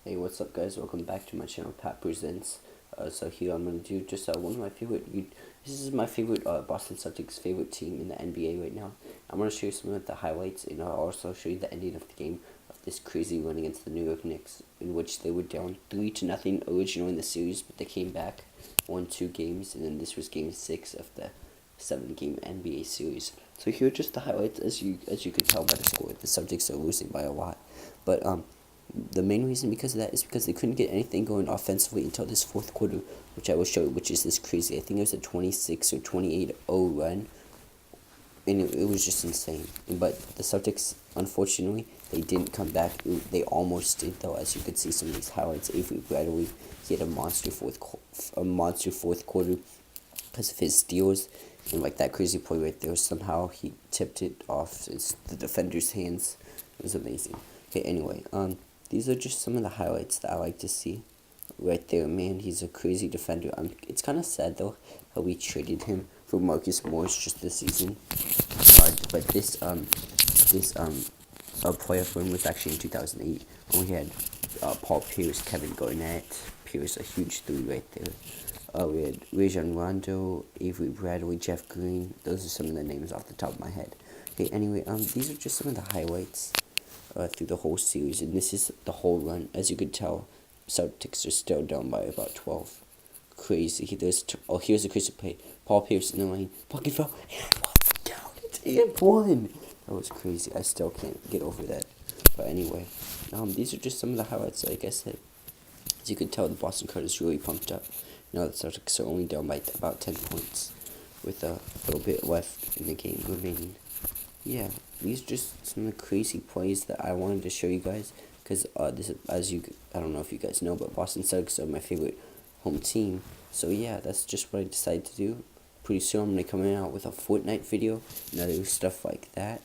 Hey, what's up, guys? Welcome back to my channel, Pat Presents. So here I'm gonna do just one of my favorite. This is my favorite Boston Celtics favorite team in the NBA right now. I'm gonna show you some of the highlights, and I'll also show you the ending of the game of this crazy run against the New York Knicks, in which they were down 3-0 originally in the series, but they came back, won 2 games, and then this was Game 6 of the 7-game NBA series. So here are just the highlights. As you can tell by the score, the Celtics are losing by a lot, but the main reason because of that is because they couldn't get anything going offensively until this fourth quarter, which I will show you, which is this crazy. I think it was a 26 or 28-0 run, and it was just insane. But the Celtics, unfortunately, they didn't come back. They almost did, though, as you could see some of these highlights. Avery Bradley, he had a monster fourth quarter because of his steals, and like that crazy play right there, somehow he tipped it off the defender's hands. It was amazing. Okay, anyway, these are just some of the highlights that I like to see. Right there, man, he's a crazy defender. It's kind of sad, though, how we traded him for Marcus Morris just this season. But this playoff run was actually in 2008, when we had Paul Pierce, Kevin Garnett, Pierce, a huge 3 right there. We had Rajon Rondo, Avery Bradley, Jeff Green. Those are some of the names off the top of my head. Okay, anyway, these are just some of the highlights through the whole series, and this is the whole run. As you could tell, Celtics are still down by about 12. Crazy. Here's a crazy play. Paul Pierce in the lane. Fucking fell. And walked down. It's 8-1. That was crazy. I still can't get over that. But anyway, these are just some of the highlights. Like I said, as you could tell, the Boston crowd is really pumped up. Now the Celtics are only down by about 10 points, with a little bit left in the game remaining. Yeah, these are just some of the crazy plays that I wanted to show you guys, because I don't know if you guys know, but Boston Celtics are my favorite home team. So yeah, that's just what I decided to do. Pretty soon I'm gonna come out with a Fortnite video and other stuff like that.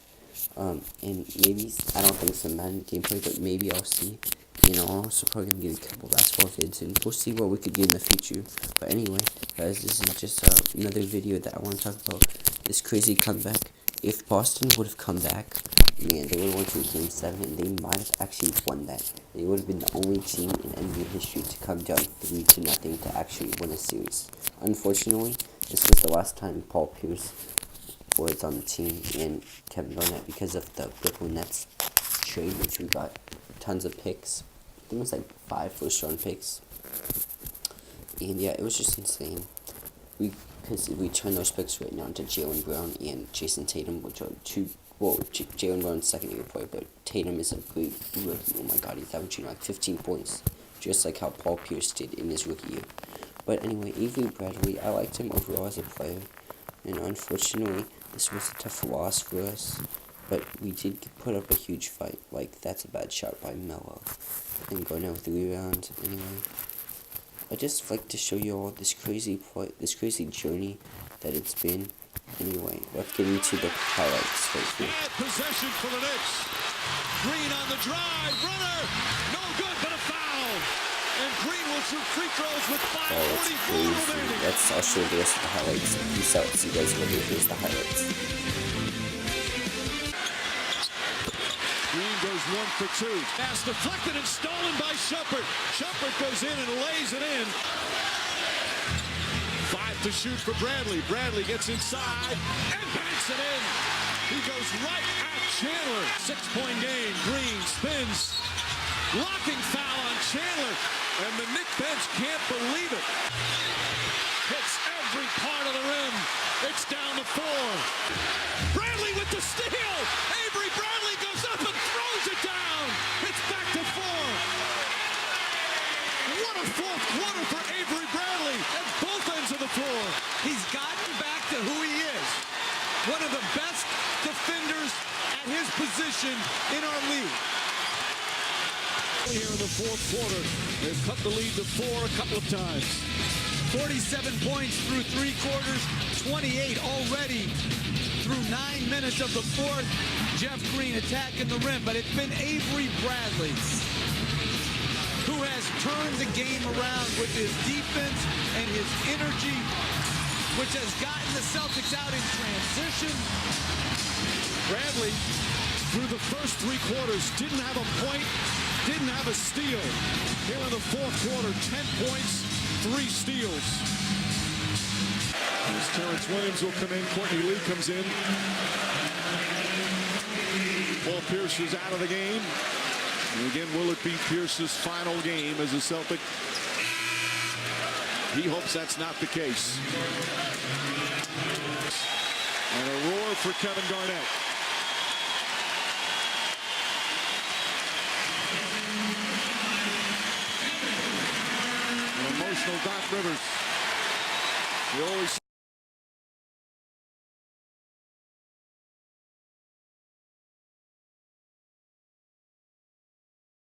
And maybe, I don't think it's a Madden gameplay, but maybe I'll see. I'm also probably gonna get a couple basketball vids, and we'll see what we could get in the future. But anyway, guys, this is just another video that I want to talk about. This crazy comeback. If Boston would have come back, man, they would have won to Game 7, and they might have actually won that. They would have been the only team in NBA history to come down 3-0 to actually win a series. Unfortunately, this was the last time Paul Pierce was on the team, and Kevin Garnett, because of the Brooklyn Nets trade, which we got tons of picks. I think it was like 5 first-round picks. And yeah, it was just insane. Because we turn those picks right now into Jaylen Brown and Jason Tatum, which are Jaylen Brown's second-year player, but Tatum is a great rookie. Oh my god, he's averaging like 15 points, just like how Paul Pierce did in his rookie year. But anyway, Avery Bradley, I liked him overall as a player, and unfortunately, this was a tough loss for us, but we did put up a huge fight. Like, that's a bad shot by Melo, and going out with the rebound. Anyway, I just like to show you all this crazy journey that it's been. Anyway, let's get into the highlights right here. Possession for the Knicks. Green on the drive, runner, no good, but a foul. And Green will shoot free throws with 5:44 remaining. I'll show you the rest of the highlights. Peace out. See you guys later. Here's the highlights. Green goes 1 for 2. Pass deflected and stolen by Shumpert. Shumpert goes in and lays it in. 5 to shoot for Bradley. Bradley gets inside and banks it in. He goes right at Chandler. 6-point game. Green spins. Blocking foul on Chandler. And the Knick bench can't believe it. Hits every part of the rim. It's down to 4. Bradley with the steal. Avery Bradley goes up and throws it down. It's back to 4. What a fourth quarter for Avery Bradley at both ends of the floor. He's gotten back to who he is. One of the best defenders at his position in our league. Here in the fourth quarter, they've cut the lead to 4 a couple of times. 47 points through 3 quarters, 28 already through 9 minutes of the fourth. Jeff Green attacking the rim, but it's been Avery Bradley who has turned the game around with his defense and his energy, which has gotten the Celtics out in transition. Bradley, through the first 3 quarters, didn't have a point didn't have a steal. Here in the fourth quarter, 10 points, 3 steals. As Terrence Williams will come in, Courtney Lee comes in. Paul Pierce is out of the game. And again, will it be Pierce's final game as a Celtic? He hopes that's not the case. And a roar for Kevin Garnett. An emotional Doc Rivers. He always